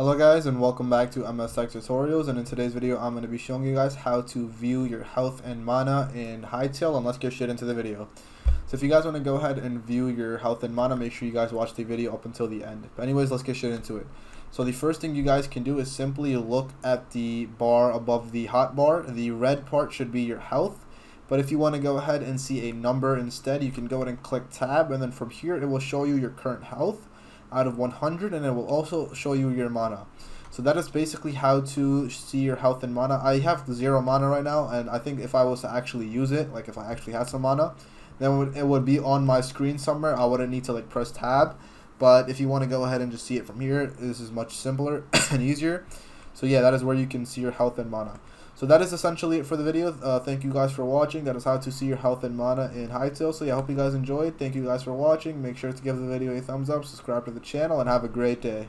Hello guys and welcome back to MS Tech Tutorials, and in today's video I'm going to be showing you guys how to view your health and mana in Hytale, and let's get straight into the video. So if you guys want to go ahead and view your health and mana, make sure you guys watch the video up until the end. But anyways, let's get straight into it. So the first thing you guys can do is simply look at the bar above the hotbar. The red part should be your health. But if you want to go ahead and see a number instead, you can go ahead and click tab, and then from here it will show you your current health out of 100, and it will also show you your mana. So that is basically how to see your health and mana. I have 0 mana right now, and I think if I was to actually use it, like if I actually had some mana, then it would be on my screen somewhere. I wouldn't need to like press tab. But if you want to go ahead and just see it from here, this is much simpler and easier. So yeah, that is where you can see your health and mana. So that is essentially it for the video. Thank you guys for watching. That is how to see your health and mana in Hytale. So yeah, I hope you guys enjoyed. Thank you guys for watching. Make sure to give the video a thumbs up, subscribe to the channel, and have a great day.